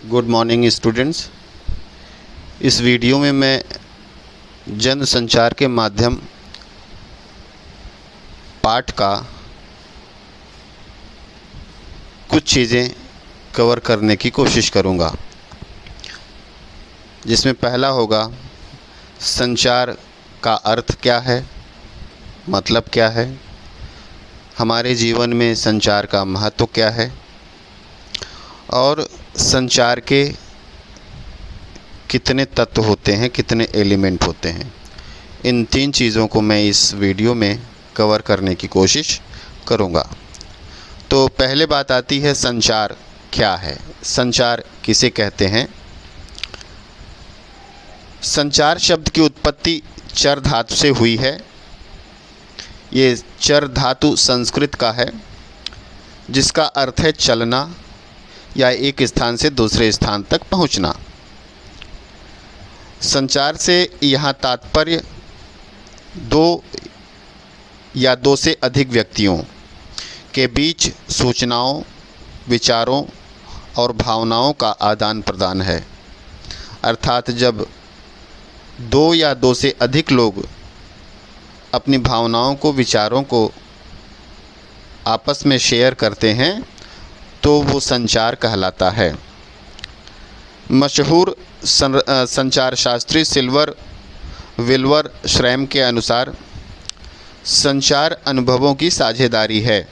Good morning students. इस video में मैं जन संचार के माध्यम पाठ का कुछ चीज़ें कवर करने की कोशिश करूंगा, जिसमें पहला होगा संचार का अर्थ क्या है, मतलब क्या है, हमारे जीवन में संचार का महत्व क्या है और संचार के कितने तत्व होते हैं, कितने एलिमेंट होते हैं। इन 3 चीज़ों को मैं इस वीडियो में कवर करने की कोशिश करूँगा। तो पहले बात आती है संचार क्या है, संचार किसे कहते हैं। संचार शब्द की उत्पत्ति चर धातु से हुई है। ये चर धातु संस्कृत का है, जिसका अर्थ है चलना या एक स्थान से दूसरे स्थान तक पहुंचना। संचार से यहाँ तात्पर्य दो या दो से अधिक व्यक्तियों के बीच सूचनाओं, विचारों और भावनाओं का आदान प्रदान है। अर्थात जब 2 या 2 से अधिक लोग अपनी भावनाओं को, विचारों को आपस में शेयर करते हैं तो वो संचार कहलाता है। मशहूर संचार शास्त्री सिल्वर विल्वर श्रैम के अनुसार संचार अनुभवों की साझेदारी है।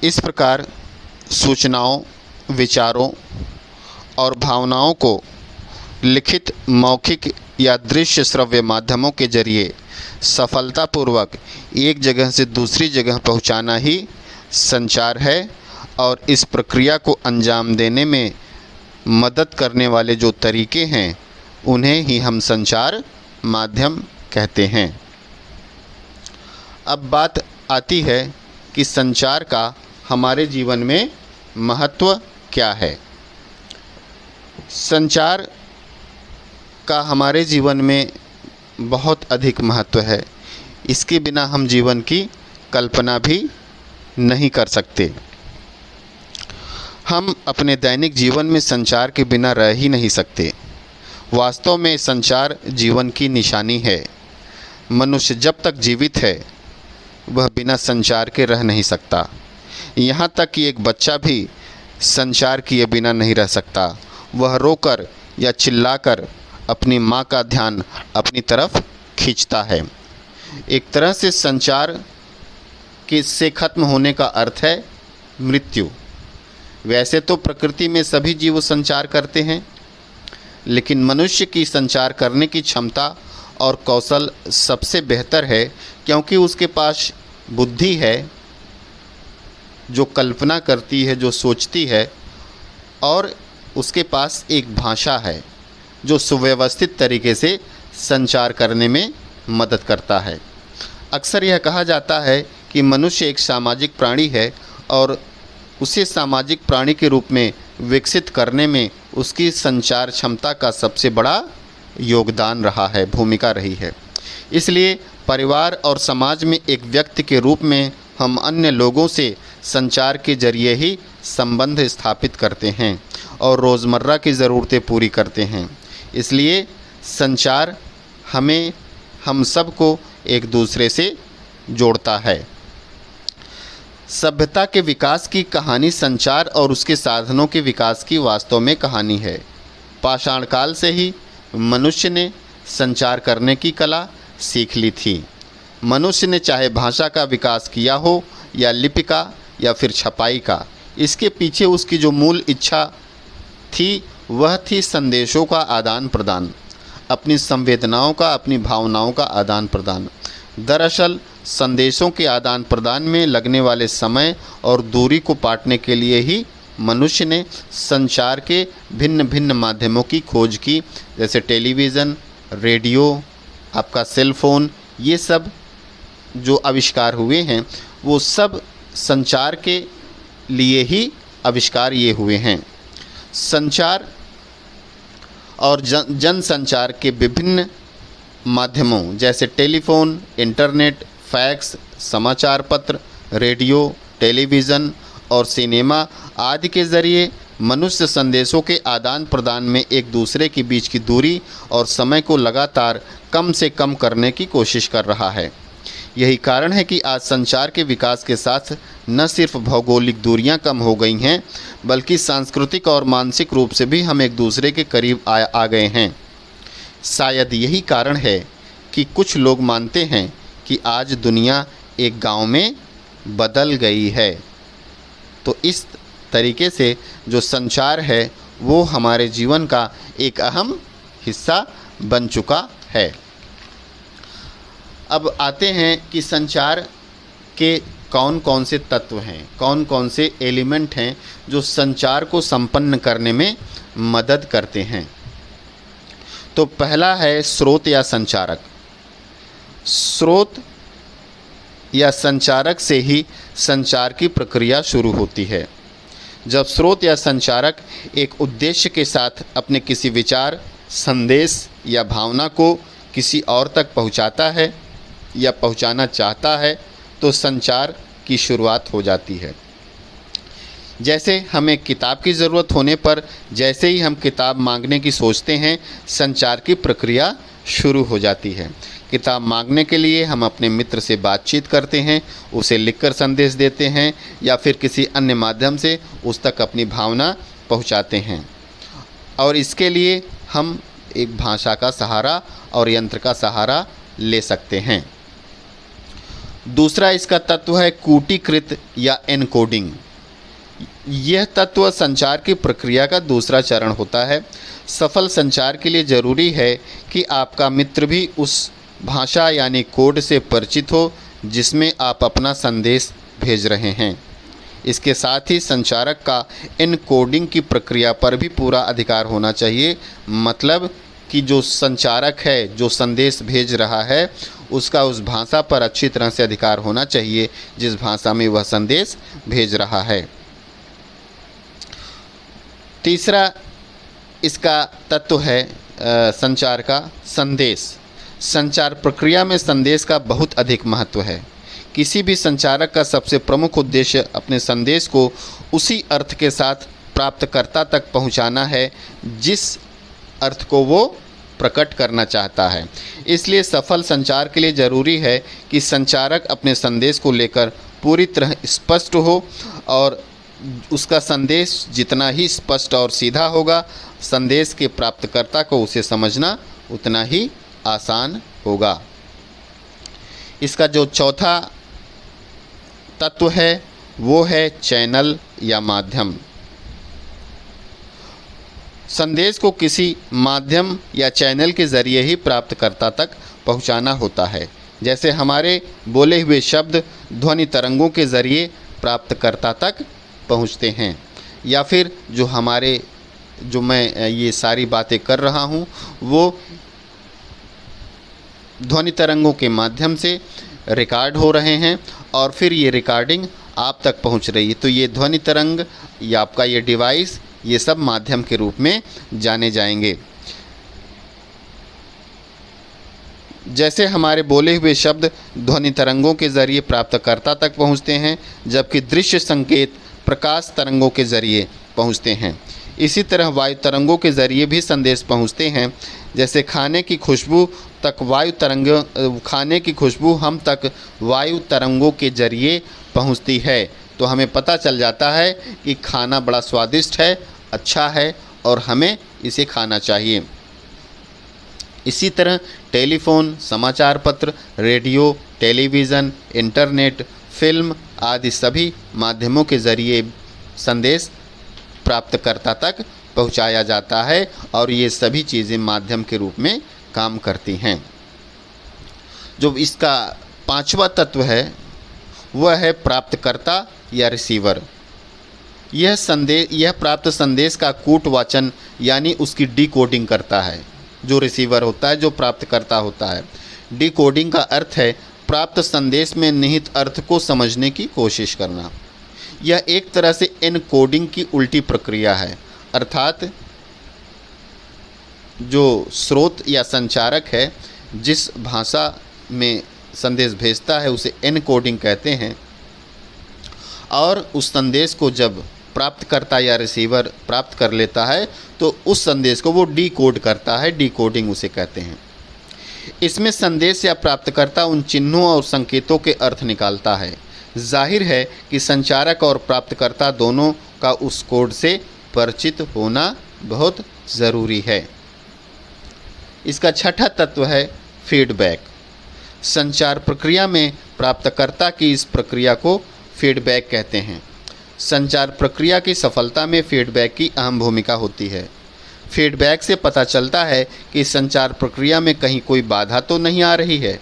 इस प्रकार सूचनाओं, विचारों और भावनाओं को लिखित, मौखिक या दृश्य श्रव्य माध्यमों के जरिए सफलतापूर्वक एक जगह से दूसरी जगह पहुंचाना ही संचार है और इस प्रक्रिया को अंजाम देने में मदद करने वाले जो तरीके हैं उन्हें ही हम संचार माध्यम कहते हैं। अब बात आती है कि संचार का हमारे जीवन में महत्व क्या है। संचार का हमारे जीवन में बहुत अधिक महत्व है। इसके बिना हम जीवन की कल्पना भी नहीं कर सकते। हम अपने दैनिक जीवन में संचार के बिना रह ही नहीं सकते। वास्तव में संचार जीवन की निशानी है। मनुष्य जब तक जीवित है वह बिना संचार के रह नहीं सकता। यहाँ तक कि एक बच्चा भी संचार किए बिना नहीं रह सकता। वह रोकर या चिल्लाकर अपनी माँ का ध्यान अपनी तरफ खींचता है। एक तरह से संचार के से खत्म होने का अर्थ है मृत्यु। वैसे तो प्रकृति में सभी जीव संचार करते हैं, लेकिन मनुष्य की संचार करने की क्षमता और कौशल सबसे बेहतर है, क्योंकि उसके पास बुद्धि है जो कल्पना करती है, जो सोचती है, और उसके पास एक भाषा है जो सुव्यवस्थित तरीके से संचार करने में मदद करता है। अक्सर यह कहा जाता है कि मनुष्य एक सामाजिक प्राणी है और उसे सामाजिक प्राणी के रूप में विकसित करने में उसकी संचार क्षमता का सबसे बड़ा योगदान रहा है, भूमिका रही है। इसलिए परिवार और समाज में एक व्यक्ति के रूप में हम अन्य लोगों से संचार के जरिए ही संबंध स्थापित करते हैं और रोज़मर्रा की ज़रूरतें पूरी करते हैं। इसलिए संचार हम सबको एक दूसरे से जोड़ता है। सभ्यता के विकास की कहानी संचार और उसके साधनों के विकास की वास्तव में कहानी है। पाषाण काल से ही मनुष्य ने संचार करने की कला सीख ली थी। मनुष्य ने चाहे भाषा का विकास किया हो या लिपि का या फिर छपाई का, इसके पीछे उसकी जो मूल इच्छा थी वह थी संदेशों का आदान प्रदान, अपनी संवेदनाओं का, अपनी भावनाओं का आदान प्रदान। दरअसल संदेशों के आदान प्रदान में लगने वाले समय और दूरी को पाटने के लिए ही मनुष्य ने संचार के भिन्न भिन्न माध्यमों की खोज की, जैसे टेलीविज़न, रेडियो, आपका सेल फोन। ये सब जो आविष्कार हुए हैं वो सब संचार के लिए ही आविष्कार ये हुए हैं। संचार और जन संचार के विभिन्न माध्यमों जैसे टेलीफोन, इंटरनेट, फैक्स, समाचार पत्र, रेडियो, टेलीविज़न और सिनेमा आदि के ज़रिए मनुष्य संदेशों के आदान प्रदान में एक दूसरे के बीच की दूरी और समय को लगातार कम से कम करने की कोशिश कर रहा है। यही कारण है कि आज संचार के विकास के साथ न सिर्फ भौगोलिक दूरियां कम हो गई हैं, बल्कि सांस्कृतिक और मानसिक रूप से भी हम एक दूसरे के करीब आ गए हैं। शायद यही कारण है कि कुछ लोग मानते हैं कि आज दुनिया एक गांव में बदल गई है। तो इस तरीके से जो संचार है वो हमारे जीवन का एक अहम हिस्सा बन चुका है। अब आते हैं कि संचार के कौन कौन से तत्व हैं, कौन कौन से एलिमेंट हैं जो संचार को संपन्न करने में मदद करते हैं। तो पहला है स्रोत या संचारक। स्रोत या संचारक से ही संचार की प्रक्रिया शुरू होती है। जब स्रोत या संचारक एक उद्देश्य के साथ अपने किसी विचार, संदेश या भावना को किसी और तक पहुंचाता है या पहुंचाना चाहता है, तो संचार की शुरुआत हो जाती है। जैसे हमें किताब की ज़रूरत होने पर जैसे ही हम किताब मांगने की सोचते हैं, संचार की प्रक्रिया शुरू हो जाती है। किताब मांगने के लिए हम अपने मित्र से बातचीत करते हैं, उसे लिखकर संदेश देते हैं या फिर किसी अन्य माध्यम से उस तक अपनी भावना पहुंचाते हैं। और इसके लिए हम एक भाषा का सहारा और यंत्र का सहारा ले सकते हैं। दूसरा इसका तत्व है कूटीकृत या एनकोडिंग। यह तत्व संचार की प्रक्रिया का दूसरा चरण होता है। सफल संचार के लिए ज़रूरी है कि आपका मित्र भी उस भाषा यानी कोड से परिचित हो जिसमें आप अपना संदेश भेज रहे हैं। इसके साथ ही संचारक का एनकोडिंग की प्रक्रिया पर भी पूरा अधिकार होना चाहिए। मतलब कि जो संचारक है, जो संदेश भेज रहा है, उसका उस भाषा पर अच्छी तरह से अधिकार होना चाहिए जिस भाषा में वह संदेश भेज रहा है। तीसरा इसका तत्व है संचार का संदेश। संचार प्रक्रिया में संदेश का बहुत अधिक महत्व है। किसी भी संचारक का सबसे प्रमुख उद्देश्य अपने संदेश को उसी अर्थ के साथ प्राप्तकर्ता तक पहुंचाना है जिस अर्थ को वो प्रकट करना चाहता है। इसलिए सफल संचार के लिए ज़रूरी है कि संचारक अपने संदेश को लेकर पूरी तरह स्पष्ट हो, और उसका संदेश जितना ही स्पष्ट और सीधा होगा, संदेश के प्राप्तकर्ता को उसे समझना उतना ही आसान होगा। इसका जो चौथा तत्व है वो है चैनल या माध्यम। संदेश को किसी माध्यम या चैनल के ज़रिए ही प्राप्तकर्ता तक पहुंचाना होता है। जैसे हमारे बोले हुए शब्द ध्वनि तरंगों के ज़रिए प्राप्तकर्ता तक पहुंचते हैं, या फिर जो मैं ये सारी बातें कर रहा हूं वो ध्वनि तरंगों के माध्यम से रिकॉर्ड हो रहे हैं और फिर ये रिकॉर्डिंग आप तक पहुंच रही है। तो ये ध्वनि तरंग या आपका ये डिवाइस, ये सब माध्यम के रूप में जाने जाएंगे। जैसे हमारे बोले हुए शब्द ध्वनि तरंगों के ज़रिए प्राप्तकर्ता तक पहुंचते हैं, जबकि दृश्य संकेत प्रकाश तरंगों के ज़रिए पहुंचते हैं। इसी तरह वायु तरंगों के ज़रिए भी संदेश पहुंचते हैं। जैसे खाने की खुशबू हम तक वायु तरंगों के ज़रिए पहुंचती है, तो हमें पता चल जाता है कि खाना बड़ा स्वादिष्ट है, अच्छा है और हमें इसे खाना चाहिए। इसी तरह टेलीफोन, समाचार पत्र, रेडियो, टेलीविज़न, इंटरनेट, फिल्म आदि सभी माध्यमों के ज़रिए संदेश प्राप्तकर्ता तक पहुंचाया जाता है और ये सभी चीज़ें माध्यम के रूप में काम करती हैं। जो इसका पांचवा तत्व है वह है प्राप्तकर्ता या रिसीवर। यह प्राप्त संदेश का कूटवाचन यानी उसकी डिकोडिंग करता है। जो रिसीवर होता है, जो प्राप्तकर्ता होता है, डिकोडिंग का अर्थ है प्राप्त संदेश में निहित अर्थ को समझने की कोशिश करना। यह एक तरह से एनकोडिंग की उल्टी प्रक्रिया है, अर्थात जो स्रोत या संचारक है जिस भाषा में संदेश भेजता है उसे एनकोडिंग कहते हैं, और उस संदेश को जब प्राप्तकर्ता या रिसीवर प्राप्त कर लेता है तो उस संदेश को वो डिकोड करता है, डिकोडिंग उसे कहते हैं। इसमें संदेश या प्राप्तकर्ता उन चिन्हों और संकेतों के अर्थ निकालता है। जाहिर है कि संचारक और प्राप्तकर्ता दोनों का उस कोड से परिचित होना बहुत ज़रूरी है। इसका छठा तत्व है फीडबैक। संचार प्रक्रिया में प्राप्तकर्ता की इस प्रक्रिया को फीडबैक कहते हैं। संचार प्रक्रिया की सफलता में फीडबैक की अहम भूमिका होती है। फीडबैक से पता चलता है कि संचार प्रक्रिया में कहीं कोई बाधा तो नहीं आ रही है।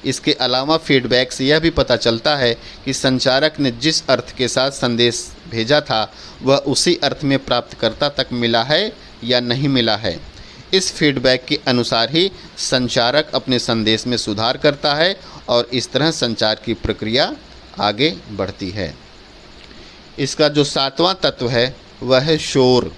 इसके अलावा फीडबैक से यह भी पता चलता है कि संचारक ने जिस अर्थ के साथ संदेश भेजा था वह उसी अर्थ में प्राप्तकर्ता तक मिला है या नहीं मिला है। इस फीडबैक के अनुसार ही संचारक अपने संदेश में सुधार करता है और इस तरह संचार की प्रक्रिया आगे बढ़ती है। इसका जो सातवां तत्व है वह है शोर।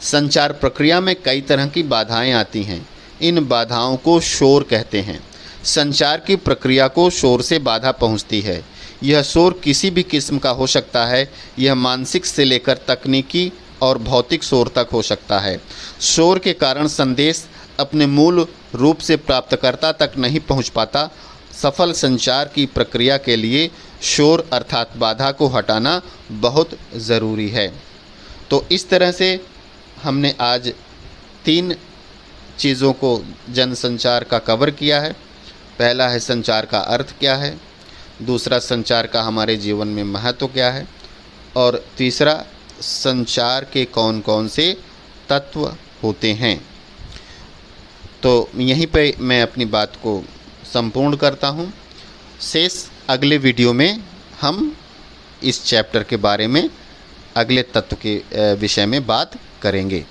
संचार प्रक्रिया में कई तरह की बाधाएं आती हैं। इन बाधाओं को शोर कहते हैं। संचार की प्रक्रिया को शोर से बाधा पहुंचती है। यह शोर किसी भी किस्म का हो सकता है। यह मानसिक से लेकर तकनीकी और भौतिक शोर तक हो सकता है। शोर के कारण संदेश अपने मूल रूप से प्राप्तकर्ता तक नहीं पहुंच पाता। सफल संचार की प्रक्रिया के लिए शोर अर्थात बाधा को हटाना बहुत ज़रूरी है। तो इस तरह से हमने आज 3 चीज़ों को जनसंचार का कवर किया है। पहला है संचार का अर्थ क्या है, दूसरा संचार का हमारे जीवन में महत्व क्या है, और तीसरा संचार के कौन कौन से तत्व होते हैं। तो यहीं पे मैं अपनी बात को संपूर्ण करता हूँ। शेष अगले वीडियो में हम इस चैप्टर के बारे में अगले तत्व के विषय में बात करेंगे।